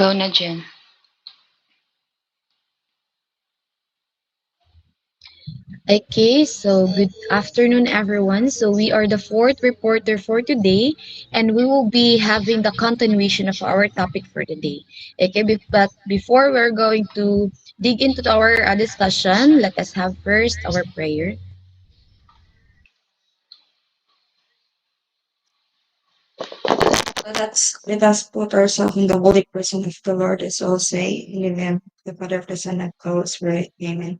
Go na, Jen. Okay, so good afternoon, everyone. So we are the fourth reporter for today, and we will be having the continuation of our topic for today. Okay, but before we're going to dig into our discussion, let us have first our prayer. Let us put ourselves in the holy person of the Lord, as all say, in the name of the Father, of the Son, and of the Holy Spirit. Amen.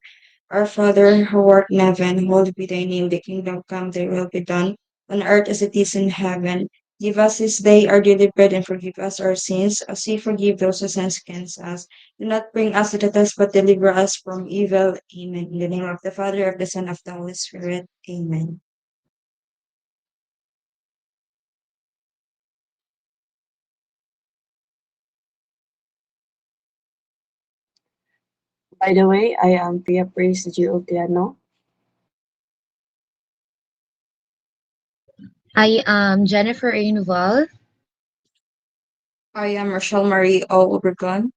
Our Father, who art in heaven, hallowed be thy name, the kingdom come, thy will be done, on earth as it is in heaven. Give us this day our daily bread, and forgive us our sins, as we forgive those who sin against us. Do not bring us to the test, but deliver us from evil. Amen. In the name of the Father, of the Son, of the Holy Spirit. Amen. By the way, I am Pia Praise Giotiano. I am Jennifer Ainval. I am Rochelle Marie O. Obregon.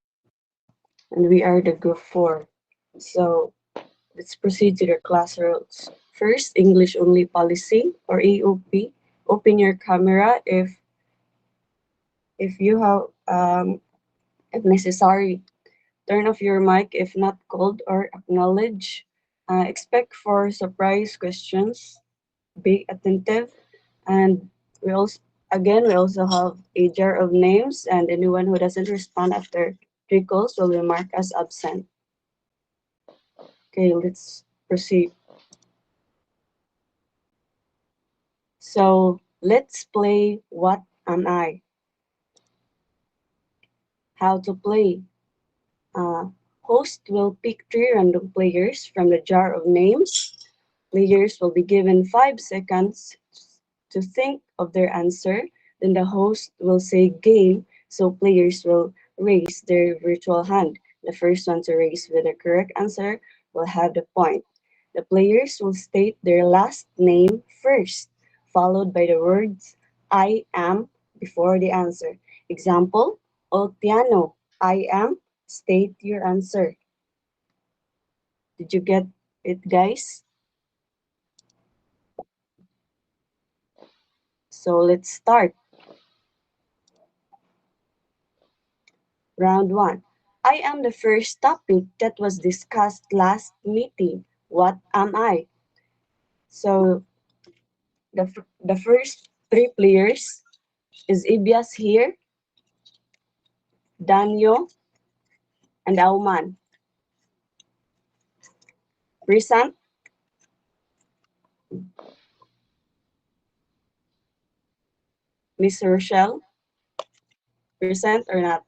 And we are the group 4. So let's proceed to the class rules. First, English only policy or AOP. Open your camera if you have if necessary. Turn off your mic if not called or acknowledged. Expect for surprise questions. Be attentive, and we also have a jar of names, and anyone who doesn't respond after 3 calls will be marked as absent. Okay, let's proceed. So let's play What Am I? How to play. Uh, Host will pick 3 random players from the jar of names. Players will be given 5 seconds to think of their answer. Then the host will say game, so players will raise their virtual hand. The first one to raise with the correct answer will have the point. The players will state their last name first, followed by the words I am before the answer. Example, Oltiano, I am, state your answer. Did you get it, guys? So let's start. Round 1. I am the first topic that was discussed last meeting. What am I? So the first 3 players is Ibias here, Danyo, and Auman. Present? Miss Rochelle? Present or not?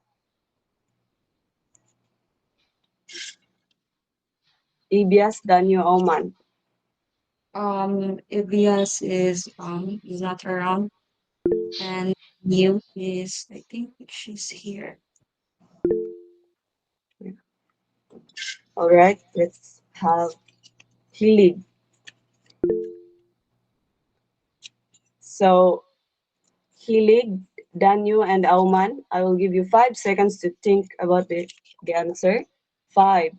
Ibias, Danyo, Auman. Elias is not around, and Neil is, I think she's here. Alright, let's have Hilig. So Hilig, Danyo, and Auman, I will give you 5 seconds to think about the answer. 5,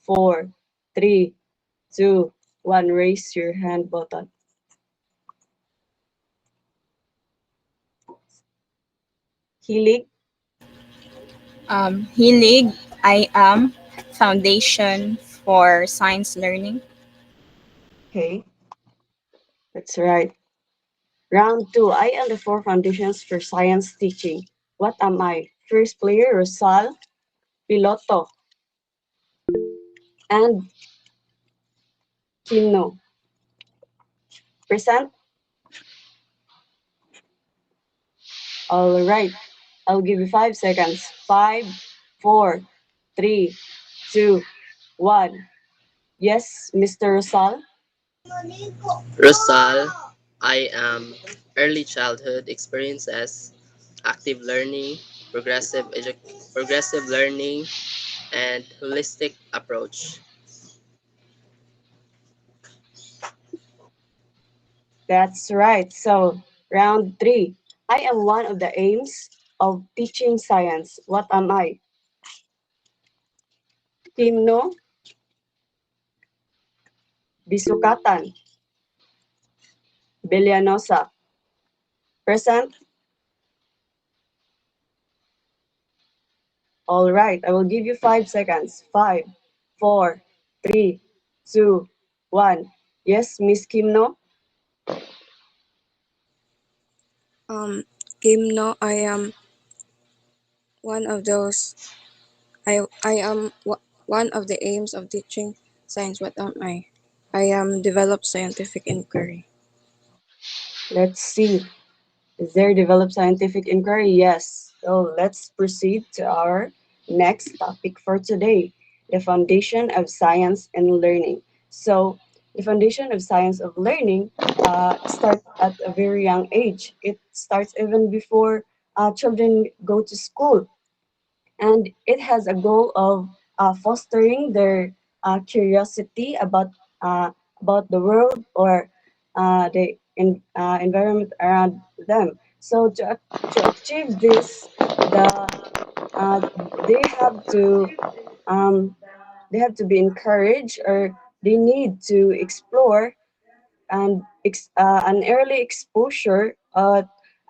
4, 3, 2, 1. Raise your hand button. Hilig, Hilig, I am Foundation for Science Learning. okay, that's right. Round 2, I am the 4 foundations for science teaching. What am I? First player, Rosal Piloto and Kino. Present? All right. I'll give you 5 seconds. 5, 4, 3, 2, 1. Yes, Mr. Rosal. Rosal, I am early childhood experiences, active learning, progressive learning, and holistic approach. That's right. So, round 3. I am one of the aims of teaching science. What am I? Kimno Bisukatan, Villanosa. Present? All right, I will give you 5 seconds. Five, four, three, two, one. Yes, Miss Kimno? Um, Kim, no, I am one of those. I am one of the aims of teaching science. What am I? I am develop scientific inquiry. Let's see. Is there developed scientific inquiry? Yes. So let's proceed to our next topic for today, the foundation of science and learning. So the foundation of science of learning starts at a very young age. It starts even before children go to school, and it has a goal of fostering their curiosity uh, about the world or the environment around them. So to achieve this, the uh, they have to um, they have to be encouraged, or they need to explore and an early exposure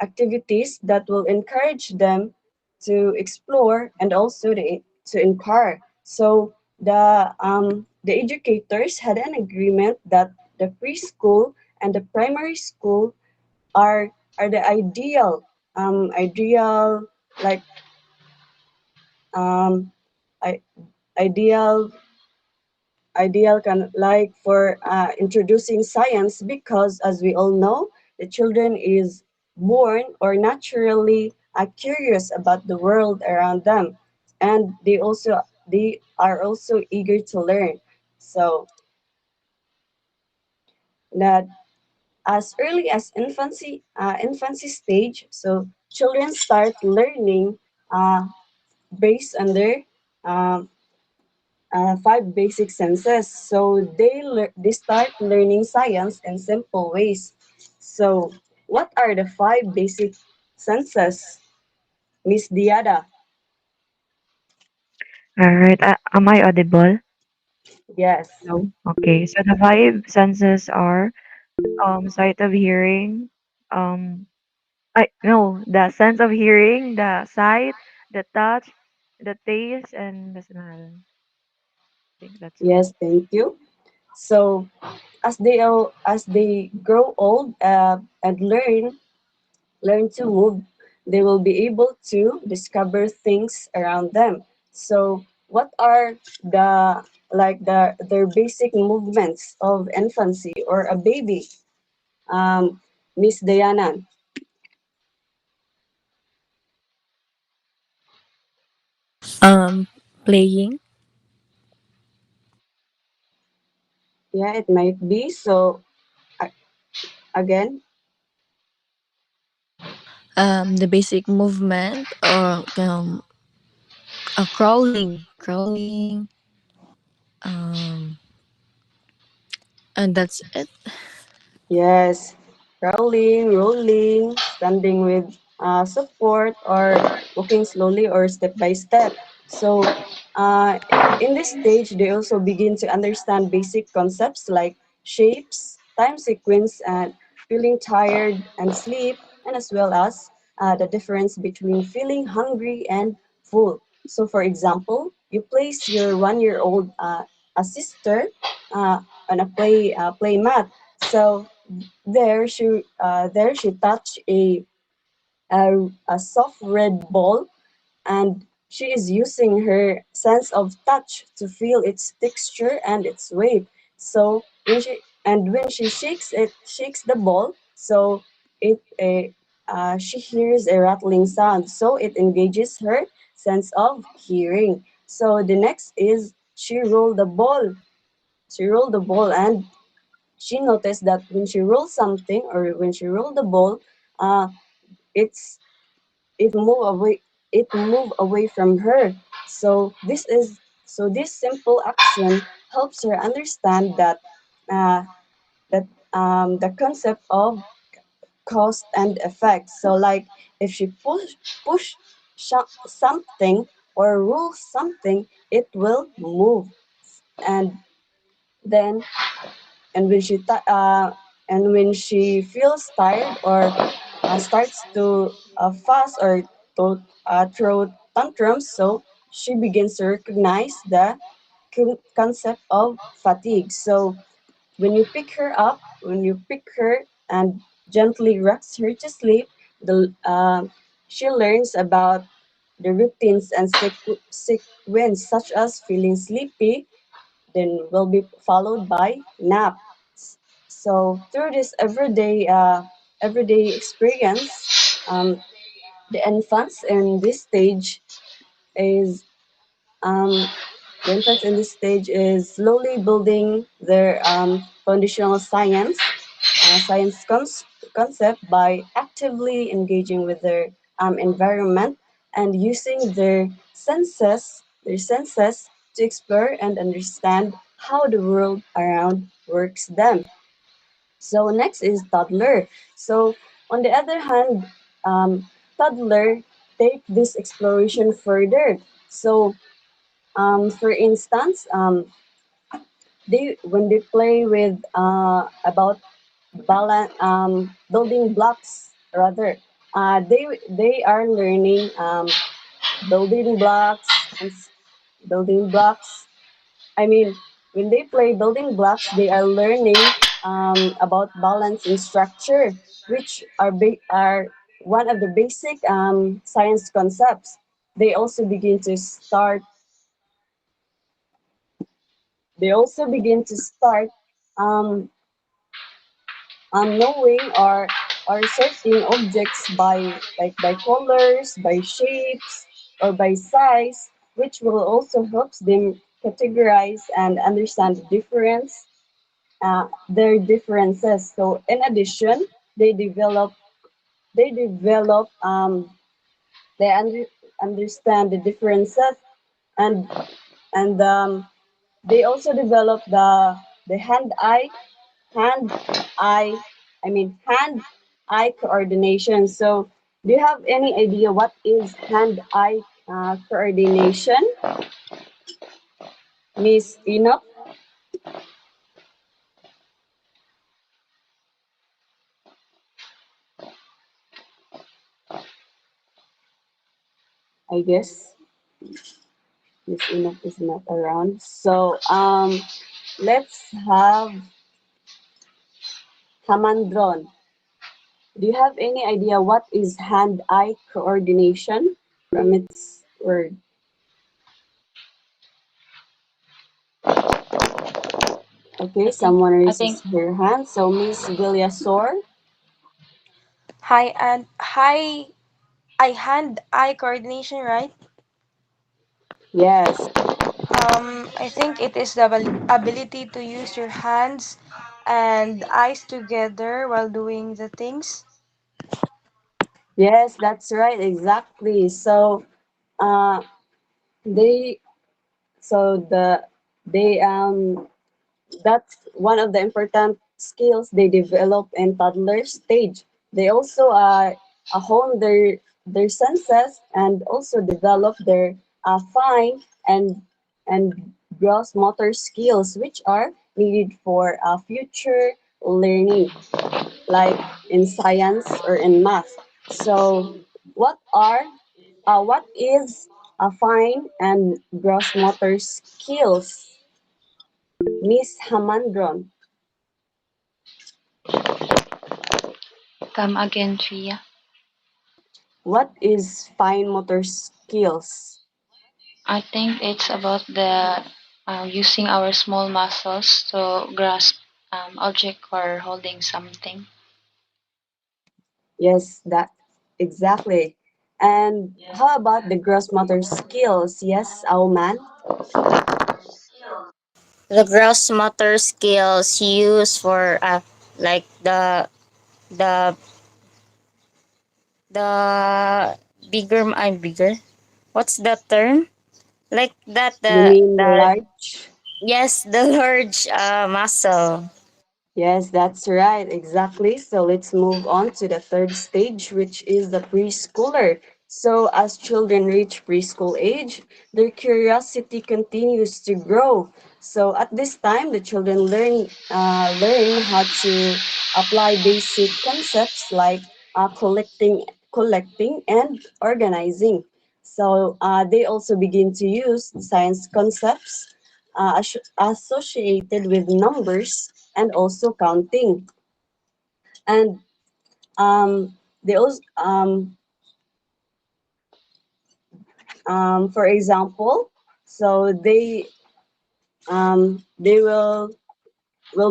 activities that will encourage them to explore and also to inquire. So the educators had an agreement that the preschool and the primary school are are the ideal like um, I, ideal like for introducing science, because as we all know, the children is born or naturally curious about the world around them, and they are also eager to learn. So that as early as infancy stage, so children start learning uh, based on their um, five basic senses. So they start learning science in simple ways. So what are the five basic senses, Miss Diada? All right. Am I audible? Yes. No. Okay. So the five senses are sight of hearing, um I no, the sense of hearing, the sight, the touch, the taste, and the smell. I think that's all. Yes, thank you. So as they grow old and learn to move, they will be able to discover things around them. So, what are their basic movements of infancy or a baby, Miss Diana? Playing, Yeah, it might be. So, a- again, the basic movement or crawling, um, and that's it. yes, crawling, rolling, standing with support, or walking slowly or step by step. So, uh, in this stage, they also begin to understand basic concepts like shapes, time sequence, and feeling tired and sleep, and as well as the difference between feeling hungry and full. So, for example, you place your 1 year old a sister uh, on a play mat. So there she touched a soft red ball, and she is using her sense of touch to feel its texture and its weight. So when she shakes the ball, so she hears a rattling sound. So it engages her sense of hearing. So the next is She rolled the ball, and she noticed that when she rolls something, or when she rolled the ball, uh, it's it move away from her. So this simple action helps her understand uh, that the concept of cause and effect. So like if she push something or rule something, it will move. And then, and when and when she feels tired or starts to fuss or to throw tantrums, so she begins to recognize the concept of fatigue. So when you pick her and gently rocks her to sleep, she learns about the routines and sequence, such as feeling sleepy, then will be followed by naps. So through this everyday experience, the infants in this stage is um, the infants in this stage is slowly building their foundational concept by actively engaging with their environment and using their senses to explore and understand how the world around works them. So next is toddler. So on the other hand, toddler take this exploration further. So for instance, they when they play with about building blocks rather, they are learning building blocks building blocks. I mean, when they play building blocks, they are learning about balance and structure, which are one of the basic science concepts. They also begin to start they also begin to start um, knowing or sorting objects by colors, by shapes, or by size, which will also help them categorize and understand their differences. So in addition, they develop they develop they understand the differences, and and they also develop the hand eye hand eye coordination. So do you have any idea what is hand eye coordination, Miss Enoch? I guess Miss Enoch is not around. So let's have Hamandron. Do you have any idea what is hand eye coordination from its word? Okay, someone I think raises their hand. So Miss Villasor. Hand-eye coordination, right? Yes. I think it is the ability to use your hands and eyes together while doing the things. Yes, that's right, exactly. So uh they so they that's one of the important skills they develop in toddler stage. They also hone their senses and also develop their fine and gross motor skills, which are needed for future learning, like in science or in math. So, what is a fine and gross motor skills, Miss Hamandron? come again, Tria. What is fine motor skills? I think it's about the using our small muscles to grasp object or holding something. Yes, that exactly. And how about the gross motor skills? Yes, Auman. The gross motor skills used for like the the bigger. What's the term? Like that You mean the large? yes, the large muscle. Yes, that's right, exactly. So let's move on to the third stage, which is the preschooler. So, as children reach preschool age, their curiosity continues to grow. So, at this time, the children learn how to apply basic concepts like collecting, and organizing. So, they also begin to use science concepts associated with numbers and also counting. And they also for example, so they will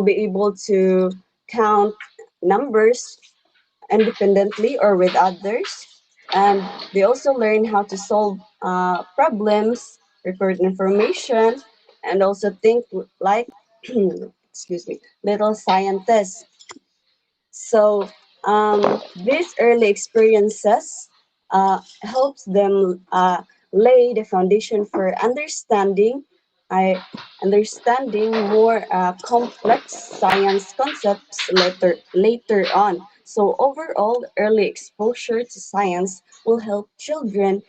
be able to count numbers independently or with others, and they also learn how to solve problems, record information, and also think like excuse me, little scientists. So these early experiences helps them lay the foundation for understanding more complex science concepts later on. So overall, early exposure to science will help children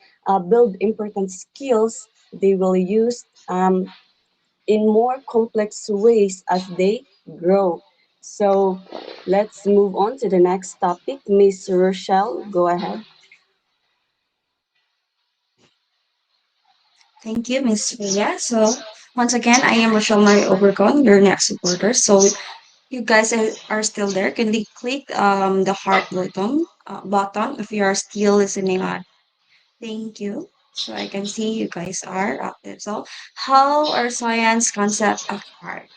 build important skills they will use in more complex ways as they grow. So let's move on to the next topic. Miss Rochelle, go ahead. Thank you, Miss Rhea. So once again, I am Rochelle Mary Obregon, your next supporter. So you guys are still there. Can you click the heart button if you are still listening on? Thank you. So I can see you guys are active. So how are science concept acquired?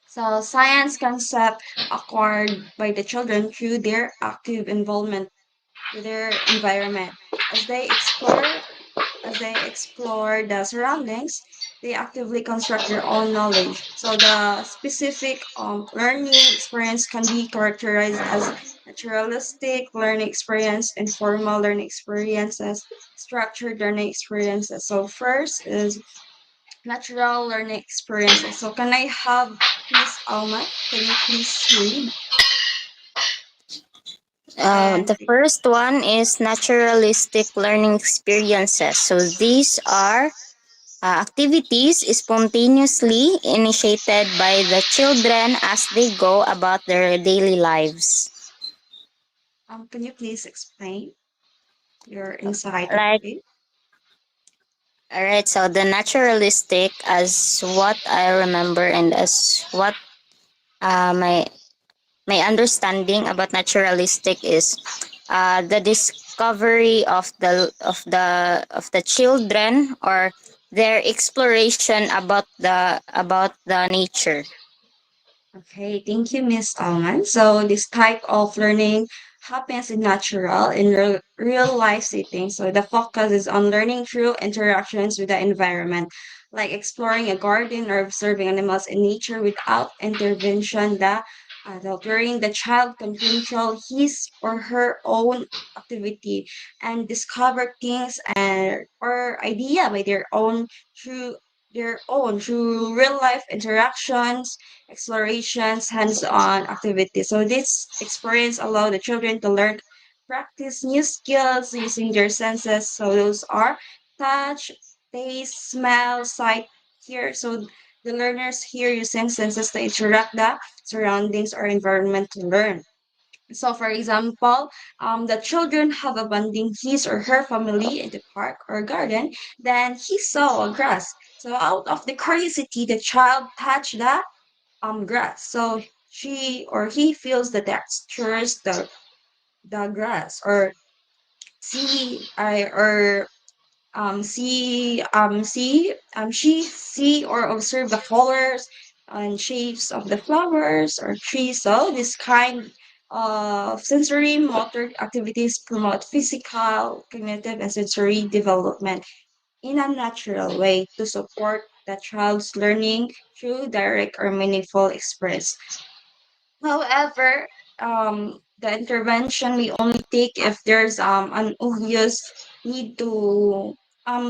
So science concept acquired by the children through their active involvement with their environment. As they explore as they explore the surroundings, they actively construct their own knowledge. So the specific learning experience can be characterized as naturalistic learning experience, informal learning experiences, structured learning experiences. So first is natural learning experiences. So can I have Miss Alma? Can you please read and The first one is naturalistic learning experiences. So these are activities spontaneously initiated by the children as they go about their daily lives. can you please explain your insight of Like, it? all right, so the naturalistic, as what I remember and as what my understanding about naturalistic is the discovery of the children, or their exploration about the nature. Okay, thank you, Miss Alman. So this type of learning happens in natural, in real life settings. So the focus is on learning through interactions with the environment, like exploring a garden or observing animals in nature without intervention. The adult, wherein the child can control his or her own activity and discover things and or idea by through real life interactions, explorations, hands-on activities. So this experience allow the children to learn, practice new skills using their senses. So those are touch, taste, smell, sight, hear. So the learners here using senses to interact the surroundings or environment to learn. So, for example, the children have abandoned his or her family in the park or garden. Then he saw a grass. So, out of the curiosity, the child touched the grass. So she or he feels the textures, the grass, or see I or she see or observe the colors and shapes of the flowers or trees. So this kind of sensory motor activities promote physical, cognitive, and sensory development in a natural way to support the child's learning through direct or meaningful experience. However, the intervention may only take if there's an obvious need to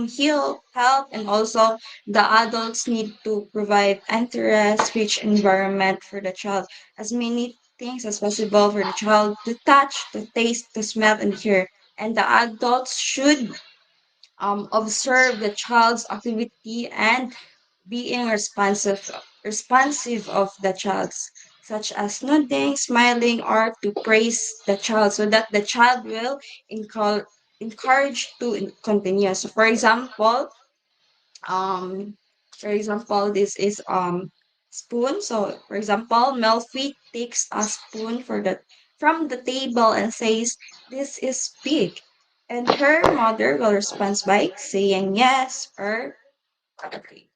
heal, help, and also the adults need to provide interest-rich environment for the child, as many things as possible for the child to touch, to taste, to smell, and hear. and the adults should observe the child's activity and being responsive of the child's, such as nodding, smiling, or to praise the child, so that the child will encourage to continue. So um for example, this is spoon. So for example, Melfi takes a spoon for the from the table and says, "This is big." And her mother will respond by saying yes or agree.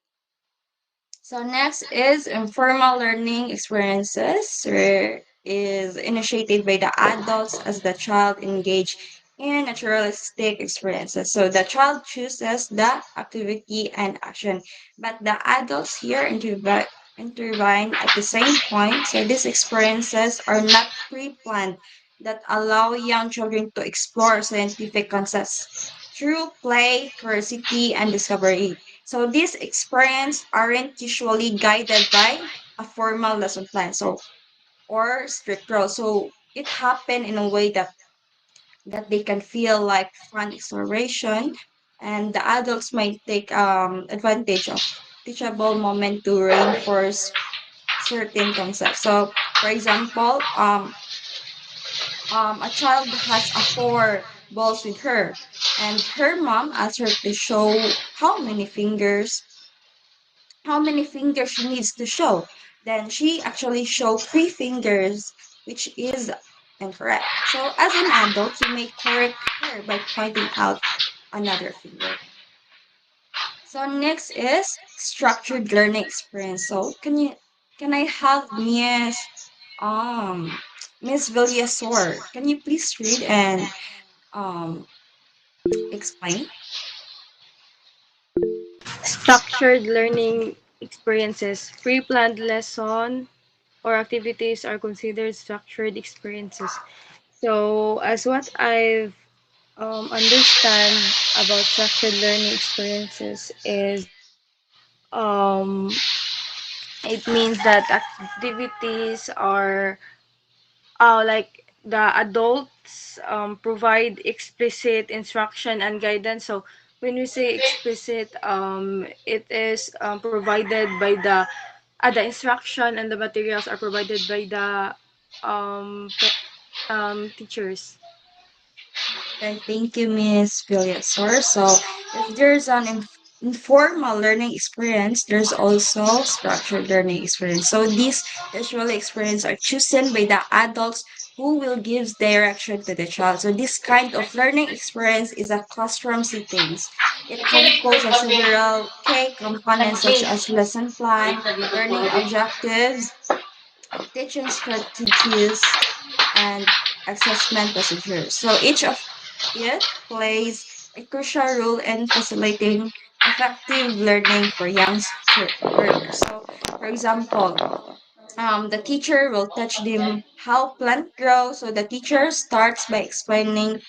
So next is informal learning experiences, where is initiated by the adults as the child engage in naturalistic experiences. So the child chooses the activity and action, but the adults here intervene at the same point. So these experiences are not pre-planned, that allow young children to explore scientific concepts through play, curiosity, and discovery. So these experiences aren't usually guided by a formal lesson plan, or strict rules. So it happened in a way that they can feel like fun exploration, and the adults might take advantage of teachable moment to reinforce certain concepts. So for example, a child has a four balls with her, and her mom asks her to show how many fingers she needs to show. Then she actually showed three fingers, which is incorrect. So as an adult, you may correct her by pointing out another finger. So next is structured learning experience. So can I have um Miss Villasor? Can you please read and um explain? Structured learning experiences. Pre-planned lesson or activities are considered structured experiences. So, as what I've understand about structured learning experiences is it means that activities are like the adults provide explicit instruction and guidance. So when we say explicit, it is provided by the instruction and the materials are provided by the teachers. Okay, thank you, Miss Villasor. So, if there's an informal learning experience, there's also structured learning experience. So, these usually experience are chosen by the adults who will give direction to the child. So, this kind of learning experience is a classroom settings. It composes of several key components such as lesson plan, learning objectives, teaching strategies, and assessment procedures. So each of it plays a crucial role in facilitating effective learning for learners. So, for example, the teacher will teach them how plant grow. So the teacher starts by explaining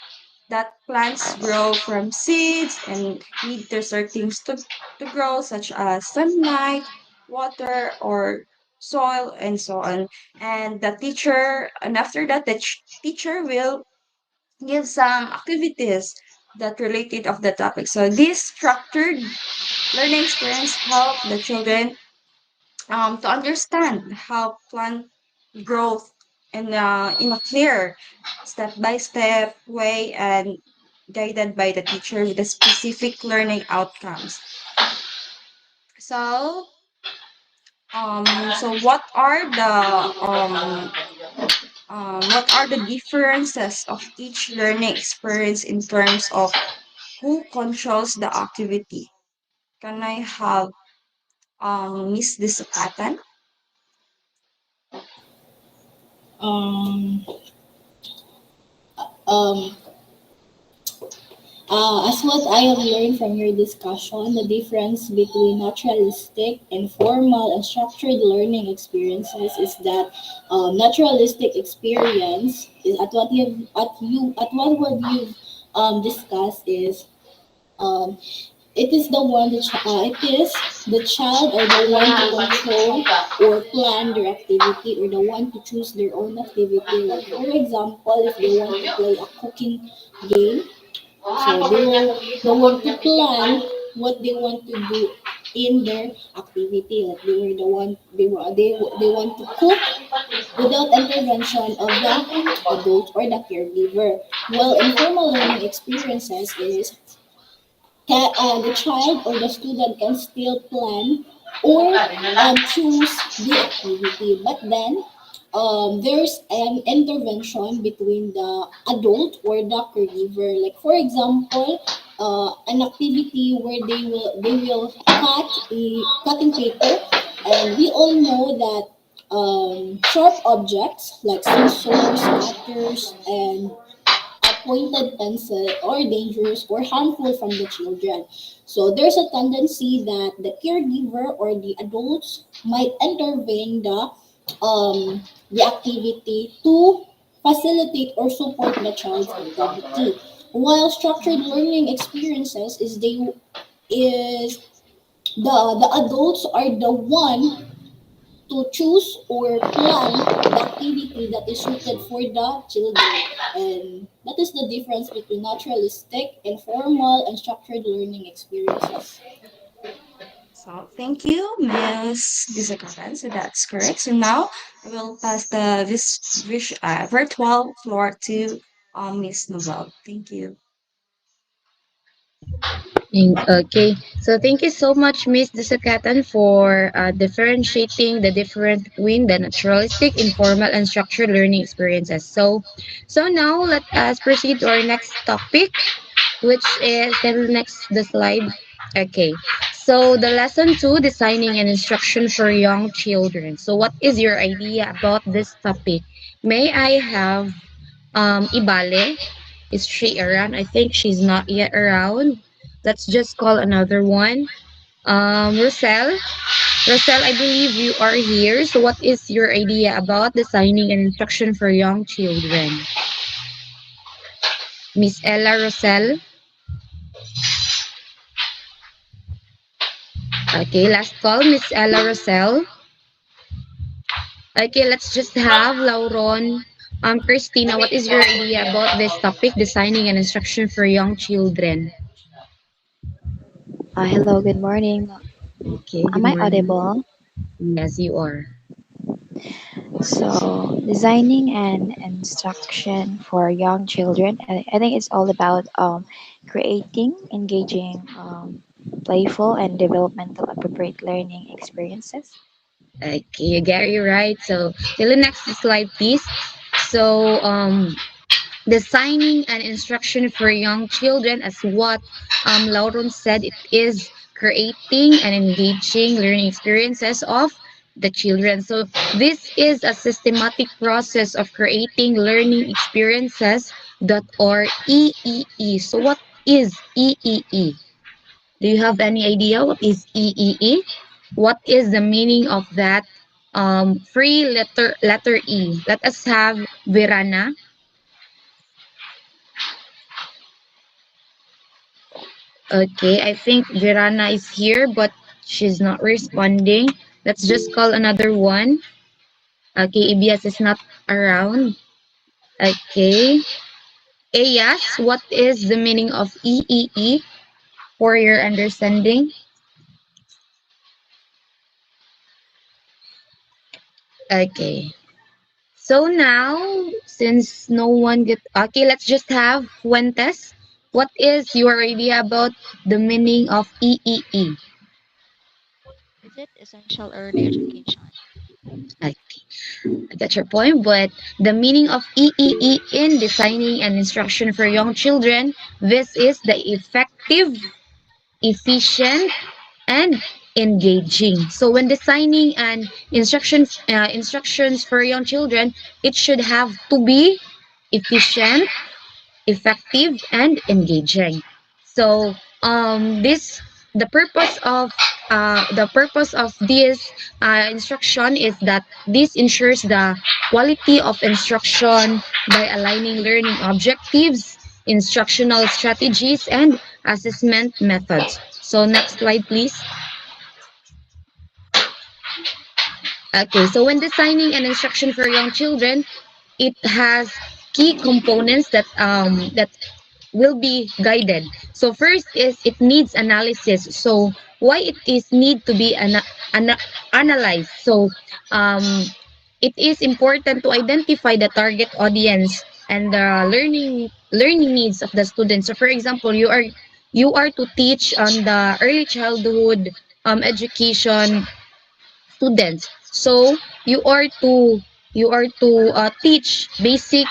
that plants grow from seeds and need to certain things to grow, such as sunlight, water, or soil, and so on. And after that, the teacher will give some activities that related of the topic. So this structured learning experience help the children to understand how plant growth in a clear step-by-step way, and guided by the teacher with the specific learning outcomes. So, what are the differences of each learning experience in terms of who controls the activity? Can I have Miss Disapatan? Um, um, as what I have learned from your discussion, the difference between naturalistic, informal, and structured learning experiences is that naturalistic experience is at what you've discussed is um, it is the child or the one to control or plan their activity or the one to choose their own activity. Like for example, if they want to play a cooking game, so they will the one to plan what they want to do in their activity. Like they were the one they want to cook without intervention of the adult or the caregiver. While informal learning experiences is the child or the student can still plan or choose the activity, but then there's an intervention between the adult or the caregiver. Like for example, an activity where they will cut a cutting paper, and we all know that sharp objects like scissors, cutters, and a pointed pencil are dangerous or harmful from the children. So there's a tendency that the caregiver or the adults might intervene the activity to facilitate or support the child's activity. While structured learning experiences is the adults are the one to choose or plan the activity that is suited for the children. And that is the difference between naturalistic, informal, and structured learning experiences. So thank you, Miss Disakatan. So that's correct. So now I will pass the virtual floor to Miss Novel. Thank you. Okay, so thank you so much, Miss Desakatan, for differentiating the difference between the naturalistic, informal, and structured learning experiences. So now let us proceed to our next topic, which is the next the slide. Okay, so the lesson two, designing an instruction for young children. So what is your idea about this topic? May I have Ibale? Is she around? I think she's not yet around. Let's just call another one. Rosel. Rosel, I believe you are here. So what is your idea about designing an instruction for young children? Miss Ella Rosel. Okay, last call, Miss Ella Rosel. Okay, let's just have Lauron. Christina, what is your idea about this topic, designing an instruction for young children? Hello, good morning. Okay, good Am I morning. audible? Yes, you are. So, designing an instruction for young children, I think it's all about creating, engaging, playful, and developmental appropriate learning experiences. Okay, you get it right. So, till the next slide, please. So, designing an instruction for young children, as what Lauren said, it is creating and engaging learning experiences of the children. So this is a systematic process of creating learning experiences that are EEE. So what is EEE? Do you have any idea what is EEE? What is the meaning of that free letter E? Let us have Virana. Okay, I think Virana is here, but she's not responding. Let's just call another one. Okay, EBS is not around. Okay. Yes, what is the meaning of EEE for your understanding? Okay. So now, since no one get okay, let's just have Fuentes. What is your idea about the meaning of EEE? Is it essential early education? Okay. I get your point, but the meaning of EEE in designing an instruction for young children, this is the effective, efficient, and engaging. So when designing an instructions for young children, it should have to be efficient, effective, and engaging. So this the purpose of this instruction is that this ensures the quality of instruction by aligning learning objectives, instructional strategies, and assessment methods. So next slide, please. Okay, so when designing an instruction for young children, it has key components that will be guided. So first is it needs analysis. So why it is need to be analyzed. So um, it is important to identify the target audience and the learning needs of the students. So for example, you are to teach on the early childhood education students. So you are to teach basic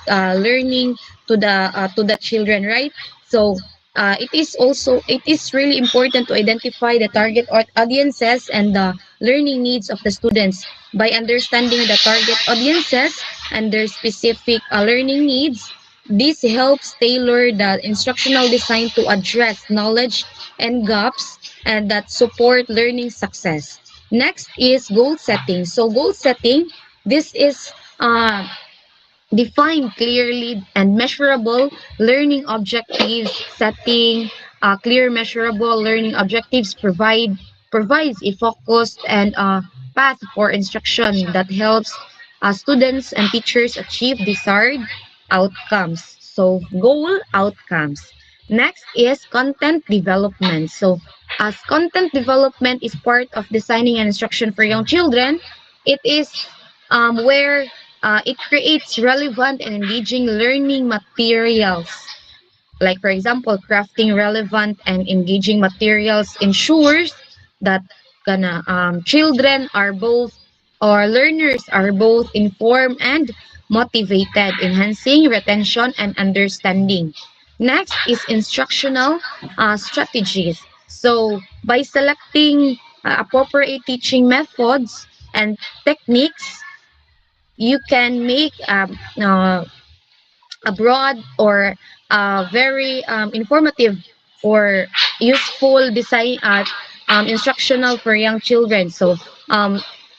learning to the children, right? So it is really important to identify the target audiences and the learning needs of the students. By understanding the target audiences and their specific learning needs, this helps tailor the instructional design to address knowledge and gaps and that support learning success. Next is goal setting. So goal setting, this is define clearly and measurable learning objectives. Setting clear measurable learning objectives provides a focused and path for instruction that helps students and teachers achieve desired outcomes. So goal outcomes. Next is content development. So as content development is part of designing an instruction for young children, it is where it creates relevant and engaging learning materials. Like, for example, crafting relevant and engaging materials ensures that children are both or learners are both informed and motivated, enhancing retention and understanding. Next is instructional strategies. So, by selecting appropriate teaching methods and techniques, you can make a broad or very informative or useful design instructional for young children. So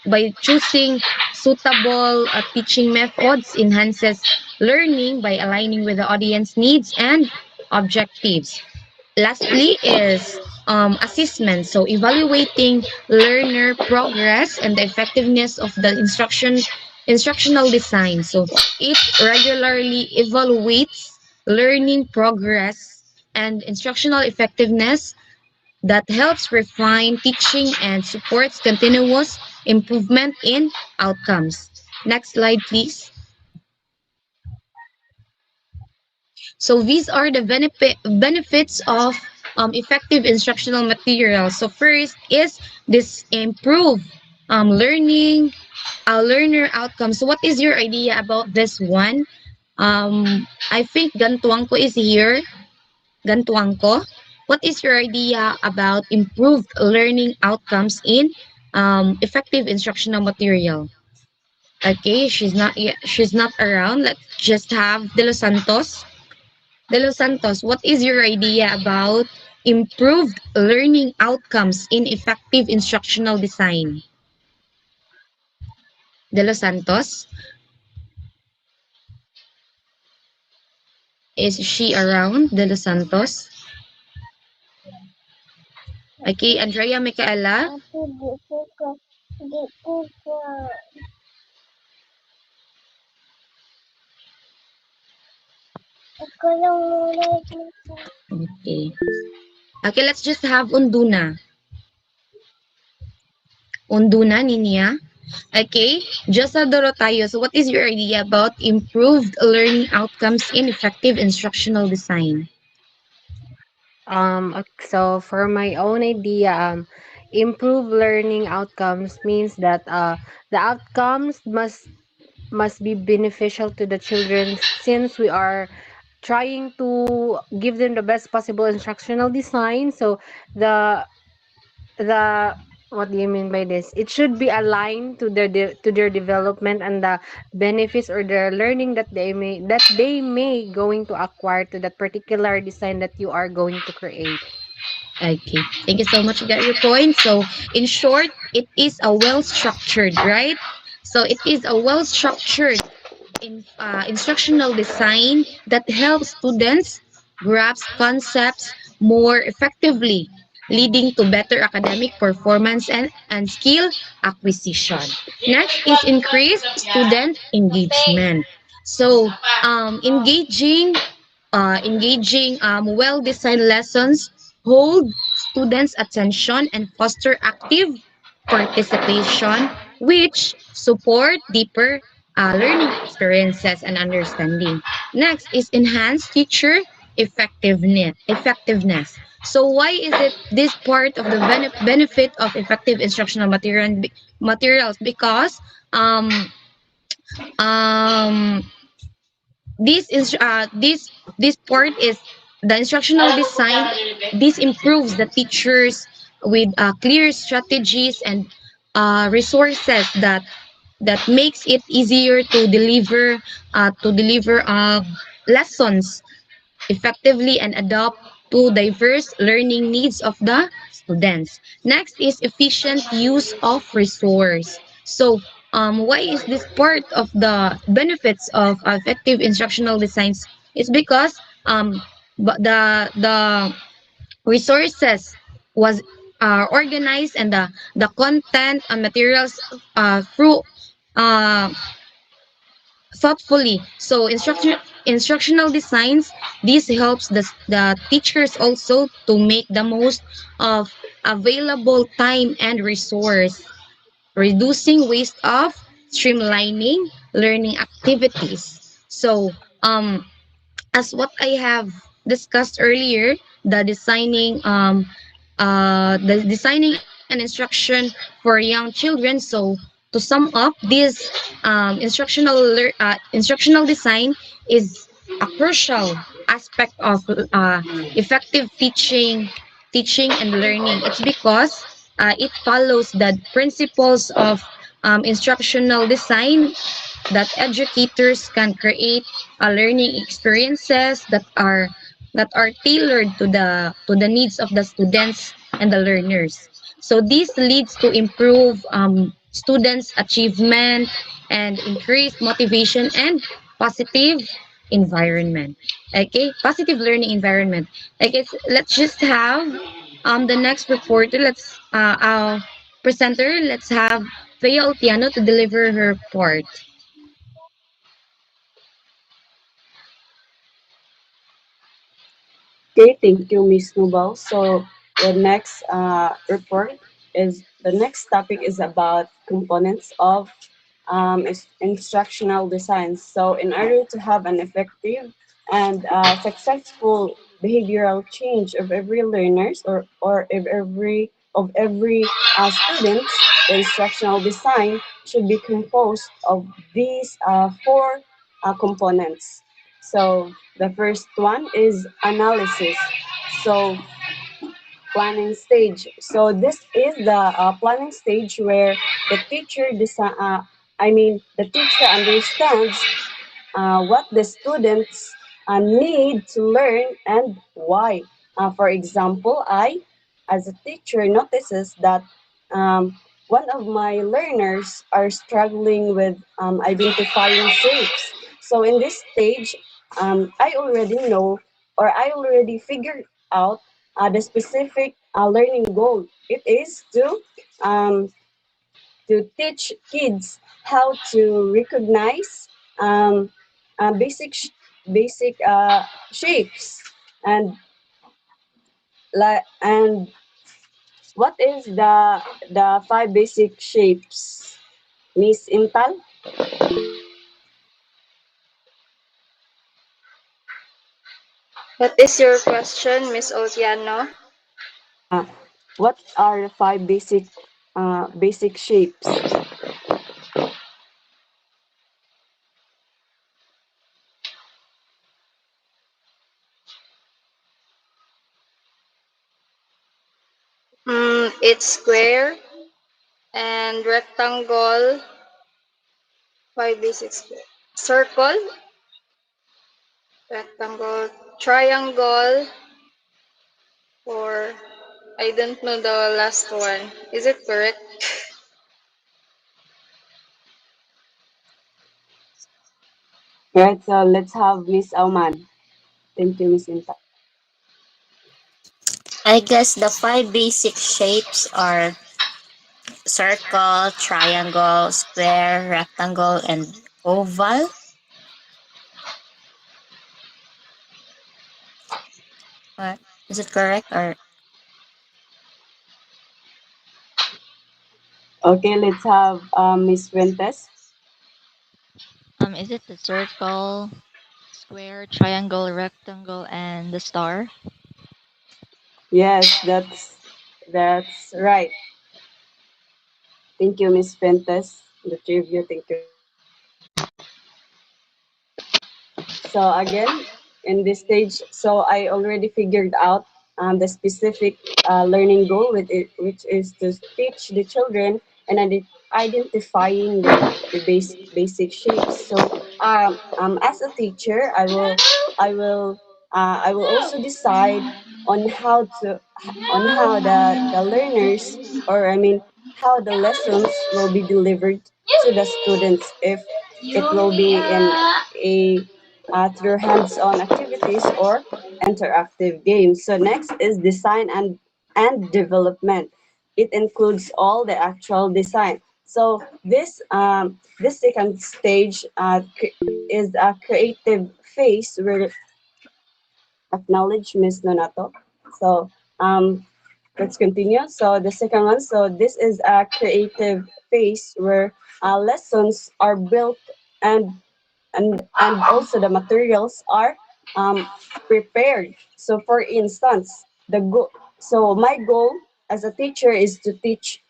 by choosing suitable teaching methods enhances learning by aligning with the audience needs and objectives. Lastly is assessment. So evaluating learner progress and the effectiveness of the instructional design. So it regularly evaluates learning progress and instructional effectiveness that helps refine teaching and supports continuous improvement in outcomes. Next slide, please. So these are the benefits of effective instructional materials. So first is this improve learner outcomes. So what is your idea about this one? I think Gantuangko is here. Gantuangko, what is your idea about improved learning outcomes in effective instructional material? Okay, she's not around. Let's just have De Los Santos. De Los Santos, what is your idea about improved learning outcomes in effective instructional design? De Los Santos, is she around? De Los Santos? Okay, Andrea Micaela. Okay. Okay, let's just have Unduna. Unduna, Ninia. Okay, Josa Dorotayo. So what is your idea about improved learning outcomes in effective instructional design? So for my own idea, improve learning outcomes means that the outcomes must be beneficial to the children since we are trying to give them the best possible instructional design. So the the what do you mean by this? It should be aligned to their development and the benefits or the learning that they may going to acquire to that particular design that you are going to create. Okay, thank you so much. You got your point. So in short, it is a well-structured, right? So it is a well-structured instructional design that helps students grasp concepts more effectively, leading to better academic performance and skill acquisition. Next is increased student engagement. So, well-designed lessons hold students' attention and foster active participation, which support deeper learning experiences and understanding. Next is enhanced teacher effectiveness. So why is it this part of the benefit of effective instructional materials? Because um, this part is the instructional design. This improves the teachers with clear strategies and resources that makes it easier to deliver lessons effectively and adapt to diverse learning needs of the students. Next is efficient use of resource. So, why is this part of the benefits of effective instructional designs? It's because the resources was organized and the content and materials through uh, thoughtfully. So instructional designs, this helps the teachers also to make the most of available time and resource, reducing waste of streamlining learning activities. So as what I have discussed earlier, the designing an instruction for young children. So to sum up, this instructional design is a crucial aspect of effective teaching and learning. It's because it follows the principles of instructional design that educators can create learning experiences that are tailored to the needs of the students and the learners. So this leads to improve students' achievement and increased motivation and positive environment. Okay, positive learning environment. Okay, let's just have the next reporter. Our presenter. Let's have Fea Altiano to deliver her report. Okay, thank you, Miss Nubal. So the next the next topic is about components of instructional design. So in order to have an effective and successful behavioral change of every learners or of every students, the instructional design should be composed of these four components. So the first one is analysis. So planning stage. So this is the planning stage where the teacher the teacher understands what the students need to learn and why. For example, I, as a teacher, notices that one of my learners are struggling with identifying shapes. So in this stage, I already know or I already figured out the specific learning goal. It is to teach kids how to recognize um, basic shapes and and what is the five basic shapes, Miss Intal? What is your question, Miss Otiano? Uh, what are the five basic shapes? It's square and rectangle, five basic square. Circle, rectangle, triangle, or I don't know the last one. Is it correct? Right, so let's have Miss Auman. Thank you, Miss Intal. I guess the five basic shapes are circle, triangle, square, rectangle, and oval. What? Is it correct or Okay, let's have Miss Fuentes. Is it the circle, square, triangle, rectangle, and the star? Yes, that's right. Thank you, Miss Fuentes. The trivia, thank you. So again, in this stage, so I already figured out the specific learning goal with it, which is to teach the children and identifying the basic shapes. So as a teacher, I will also decide on how to on how the learners, or I mean how the lessons will be delivered to the students, if it will be in a through hands-on activities or interactive games. So next is design and development. It includes all the actual design. So this second stage is a creative phase where acknowledge Miss Nonato. So let's continue. So the second one. So this is a creative phase where lessons are built and and also the materials are um, prepared. So for instance, so my goal as a teacher is to teach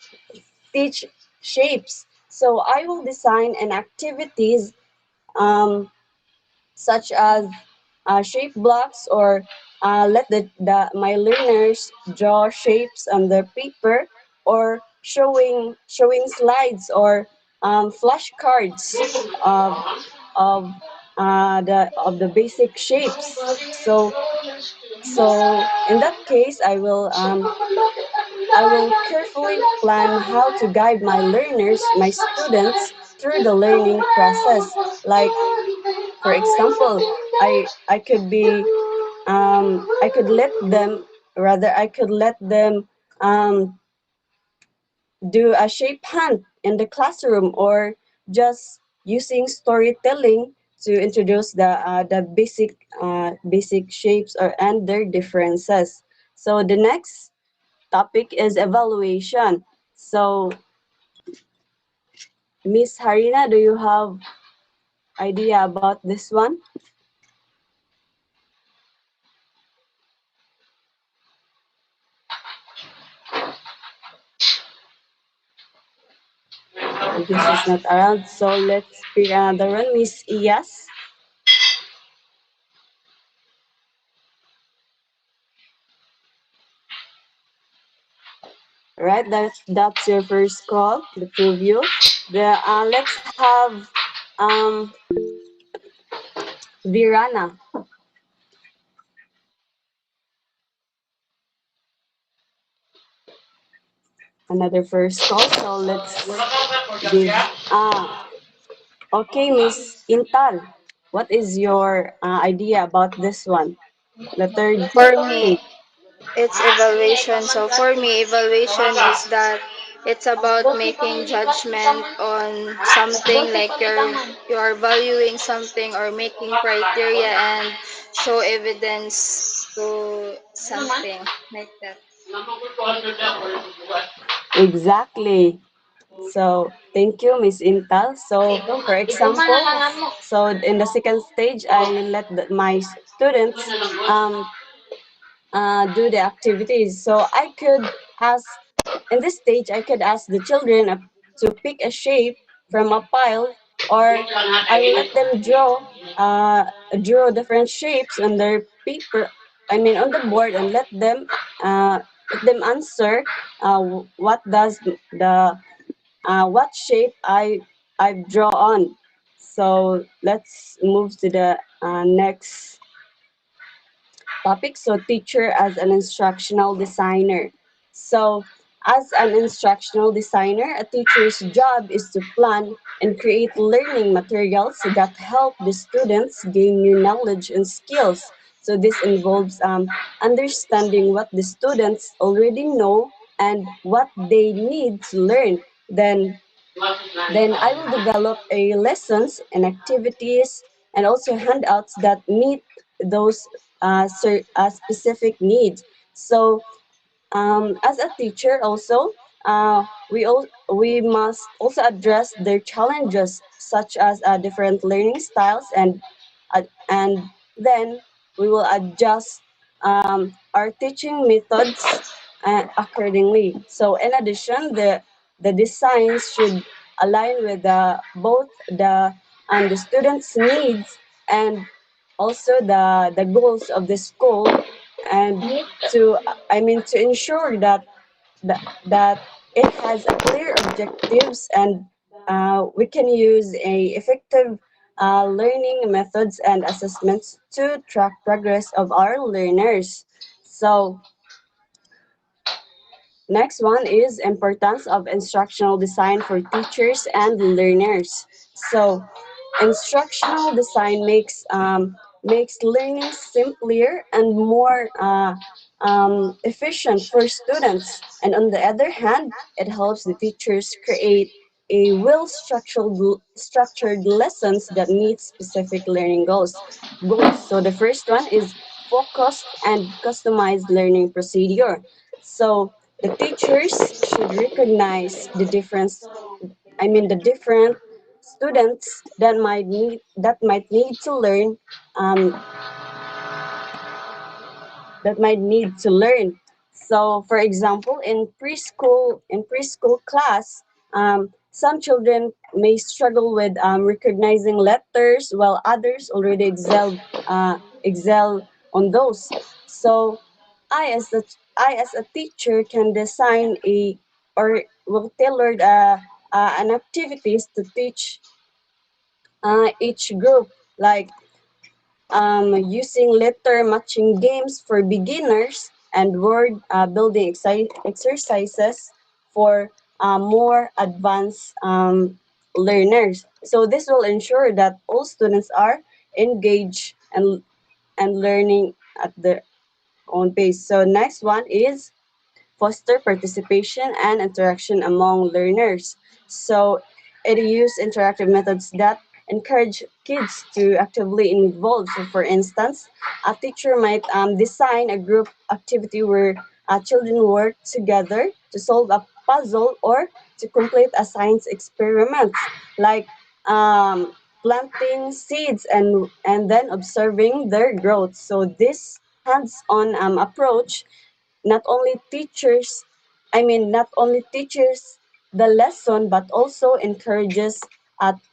shapes. So I will design an activities um, such as shape blocks, or let the my learners draw shapes on the paper, or showing slides or flashcards of of the basic shapes. So in that case, I will carefully plan how to guide my learners, my students, through the learning process. Like for example, I could be I could let them, rather I could let them um, do a shape hunt in the classroom, or just using storytelling to introduce the basic shapes or and their differences. So the next topic is evaluation. So Miss Harina, do you have idea about this one? I guess it's not around, so let's pick another one. Miss Iyas. Right, that's your first call, the preview. The let's have um Virana, another first call. So let's give okay, Miss Intal. What is your idea about this one? The third For me, stage. it's evaluation. So for me, evaluation is that it's about making judgment on something, like you're valuing something or making criteria and show evidence to something like that. Exactly. So thank you, Miss Intal. So for example, so in the second stage, I let my students do the activities. So I could ask, in this stage, I could ask the children to pick a shape from a pile, or I will let them draw different shapes on their paper. I mean, on the board, and let them answer what does the what shape I draw on. So let's move to the next topic. So teacher as an instructional designer. So as an instructional designer, a teacher's job is to plan and create learning materials that help the students gain new knowledge and skills. So this involves understanding what the students already know and what they need to learn. Then I will develop a lessons and activities and also handouts that meet those specific needs. So as a teacher also, we must also address their challenges such as different learning styles and then we will adjust our teaching methods accordingly. So in addition, the designs should align with both the students' needs and also the goals of the school and to to ensure that it has a clear objectives and we can use a effective learning methods and assessments to track progress of our learners. So next one is importance of instructional design for teachers and learners. So instructional design makes learning simpler and more efficient for students. And on the other hand, it helps the teachers create a structured lessons that meet specific learning goals. So the first one is focused and customized learning procedure. So the teachers should recognize the difference the different students that might need to learn um, that might need to learn. So, for example, in preschool class, some children may struggle with recognizing letters, while others already excel on those. So, I as a I as a teacher can design a or will tailor an activities to teach each group, like using letter matching games for beginners and word building exercises for more advanced learners. So this will ensure that all students are engaged and learning at their own pace. So next one is foster participation and interaction among learners. So it uses interactive methods that encourage kids to actively involve. So for instance, a teacher might design a group activity where children work together to solve a puzzle or to complete a science experiment, like planting seeds and then observing their growth. So this hands-on approach not only teachers not only teaches the lesson but also encourages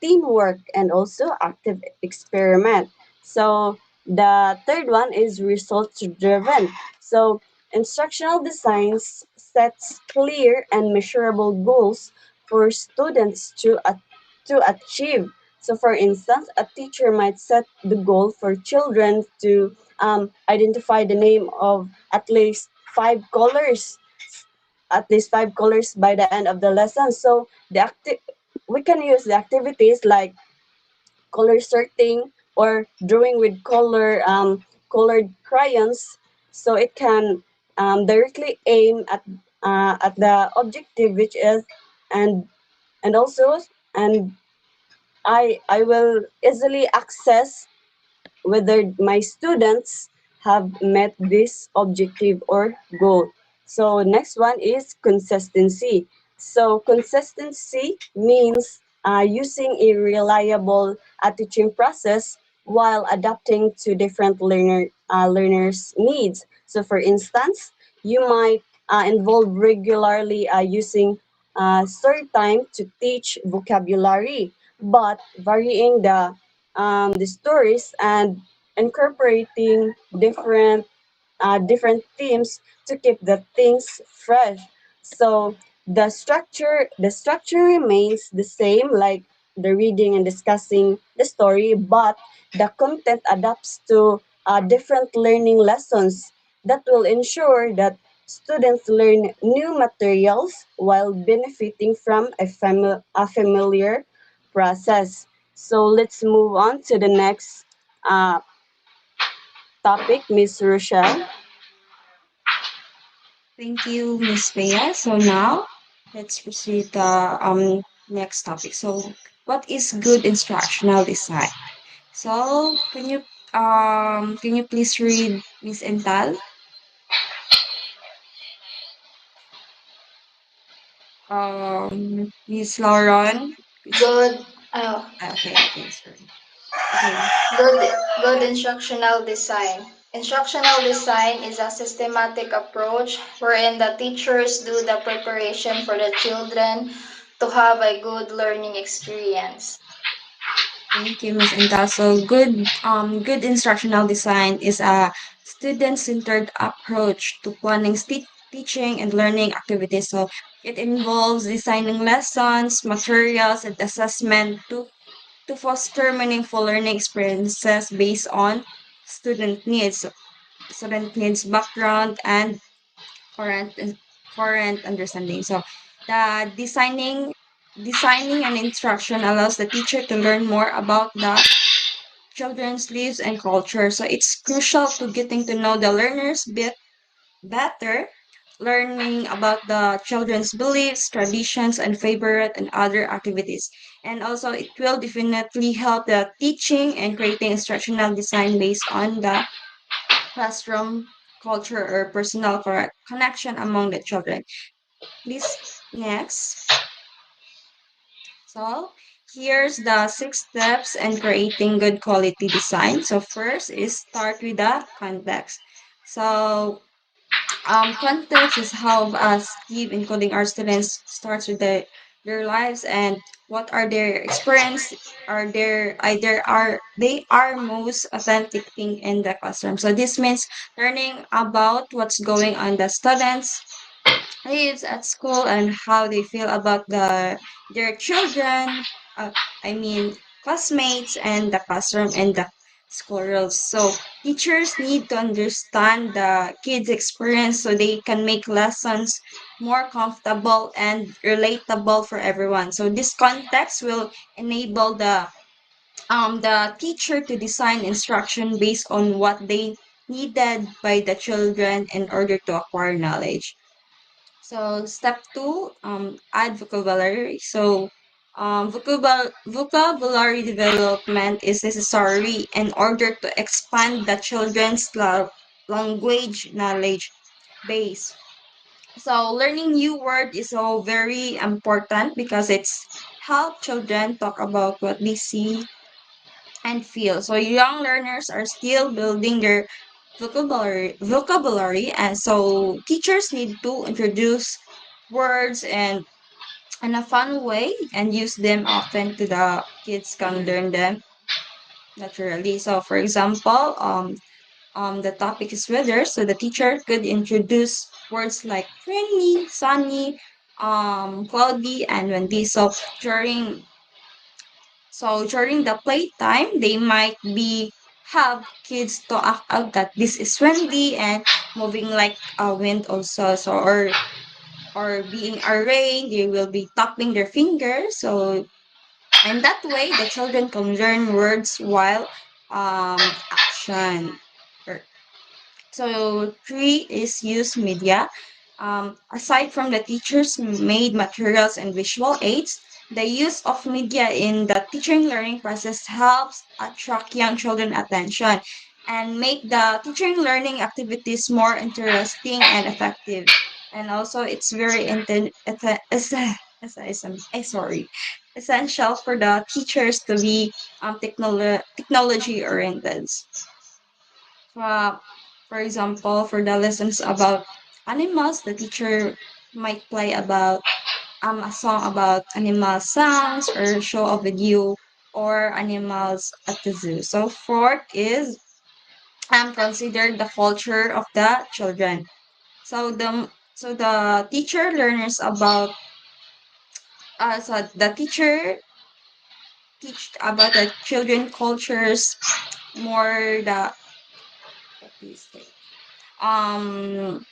teamwork and also active experiment. So the third one is results driven. So instructional designs sets clear and measurable goals for students to achieve. So for instance, a teacher might set the goal for children to identify the name of at least five colors by the end of the lesson. So we can use the activities like color sorting or drawing with colored crayons, so it can directly aim at the objective, which is and and also and I will easily access whether my students have met this objective or goal. So next one is consistency. So consistency means using a reliable teaching process while adapting to different learners' needs. So for instance, you might involve regularly using story time to teach vocabulary, but varying the stories and incorporating different themes to keep the things fresh. So the structure remains the same, like the reading and discussing the story, but the content adapts to different learning lessons that will ensure that students learn new materials while benefiting from a familiar process. So let's move on to the next uh, topic, Miss Rochelle. Thank you, Miss Bea. So now let's proceed the next topic. So what is good instructional design? So can you please read Miss Ental? Miss Lauren? Good, Okay, okay, sorry. Okay. good instructional design. Instructional design is a systematic approach wherein the teachers do the preparation for the children to have a good learning experience. Thank you, Miss Ental. So good instructional design is a student-centered approach to planning teaching and learning activities. So it involves designing lessons, materials, and assessment to foster meaningful learning experiences based on student needs, background, and current current understanding. So the designing an instruction allows the teacher to learn more about the children's lives and culture. So it's crucial to getting to know the learners bit better, learning about the children's beliefs, traditions, and favorite and other activities. And also it will definitely help the teaching and creating instructional design based on the classroom culture or personal connection among the children. Please, next. So here's the 6 steps in creating good quality design. So first is start with the context. So context is how us give including our students starts with their lives and what are their experience are their either are they are most authentic thing in the classroom. So this means learning about what's going on the students lives at school and how they feel about their children, uh, I mean classmates and the classroom and the school rules. So teachers need to understand the kids' experience so they can make lessons more comfortable and relatable for everyone. So this context will enable the teacher to design instruction based on what they needed by the children in order to acquire knowledge. So step two, add vocabulary. So vocabulary development is necessary in order to expand the children's language knowledge base. So learning new word is so very important because it's help children talk about what they see and feel. So young learners are still building their vocabulary and so teachers need to introduce words and in a fun way and use them often to the kids can learn them naturally. So for example, the topic is weather, so the teacher could introduce words like rainy, sunny, cloudy, and windy. So during the playtime, they might be have kids to act out that this is windy and moving like a wind also. So or being arrayed, they will be tapping their fingers. So and that way the children can learn words while action. Or so three is use media. Aside from the teachers made materials and visual aids, the use of media in the teaching learning process helps attract young children attention and make the teaching learning activities more interesting and effective. And also it's very sorry, essential for the teachers to be technology oriented. Uh, for example, for the lessons about animals, the teacher might play about a song about animal sounds or show a video or animals at the zoo. So fourth is consider the culture of the children. So the teacher learns about so the teacher teach about the children cultures more what do you say? Um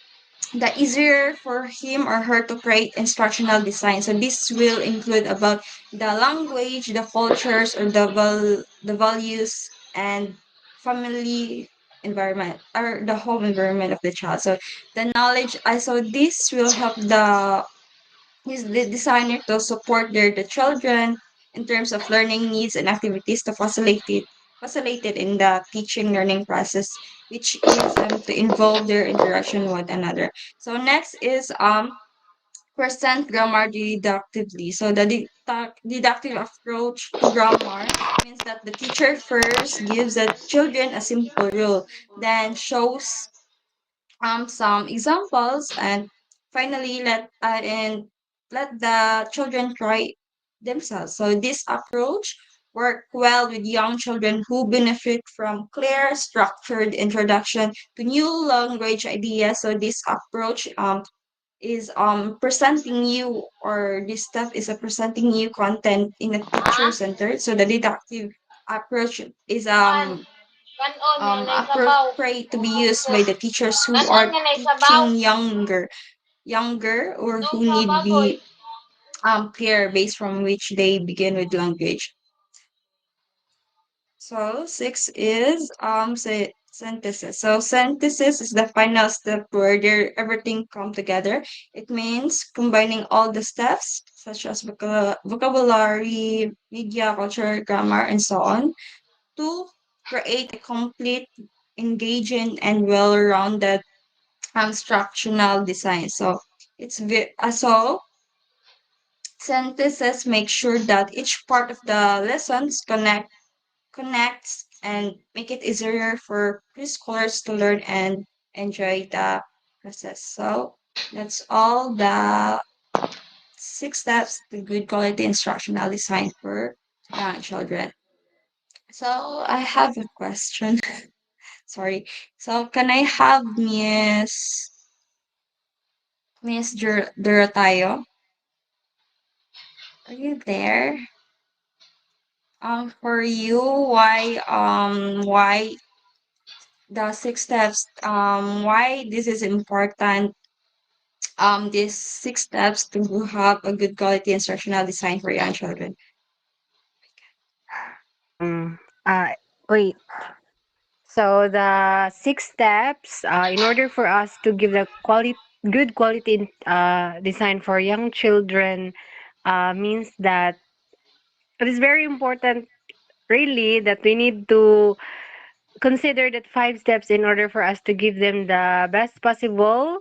the easier for him or her to create instructional design. So this will include about the language, the cultures, or the values and family. environment or the home environment of the child. So the knowledge, so this will help the designer to support the children in terms of learning needs and activities to facilitate it in the teaching learning process, which is to involve their interaction with one another. So next is present grammar deductively. So the deductive approach to grammar means that the teacher first gives the children a simple rule, then shows some examples, and finally let the children try themselves. So this approach work well with young children who benefit from clear, structured introduction to new language ideas. So this approach is presenting you, or this stuff is a presenting you content in a teacher centered. So the deductive approach is appropriate to be used by the teachers who are teaching younger or who need be clear base from which they begin with language. So six is say synthesis. So synthesis is the final step where everything come together. It means combining all the steps such as vocabulary, media, culture, grammar, and so on to create a complete, engaging, and well-rounded instructional design. So so synthesis makes sure that each part of the lessons connects and make it easier for preschoolers to learn and enjoy the process. So that's all the six steps to good quality instructional design for young children. So I have a question. Sorry. So can I have Miss Dorotayo? Are you there? For you, why the six steps, why this is important, these six steps to have a good quality instructional design for young children. Um, uh, Wait. So the six steps, in order for us to give the good quality design for young children, means that it is very important, really, that we need to consider that five steps in order for us to give them the best possible,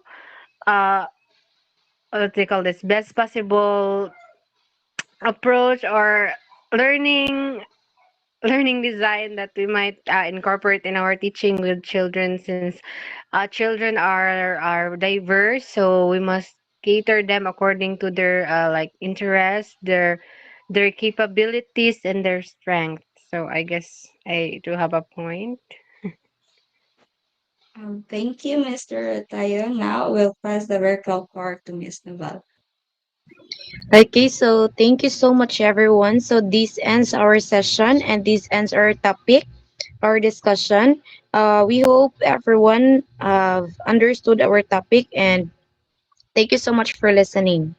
uh, what do they call this? Best possible approach or learning learning design that we might incorporate in our teaching with children, since children are diverse, so we must cater them according to their like interests, their capabilities and their strengths. So I guess I do have a point. Thank you, Mr. Tayo. Now we'll pass the virtual part to Miss Naval. Okay, so thank you so much, everyone. So this ends our session and this ends our topic, our discussion. We hope everyone understood our topic, and thank you so much for listening.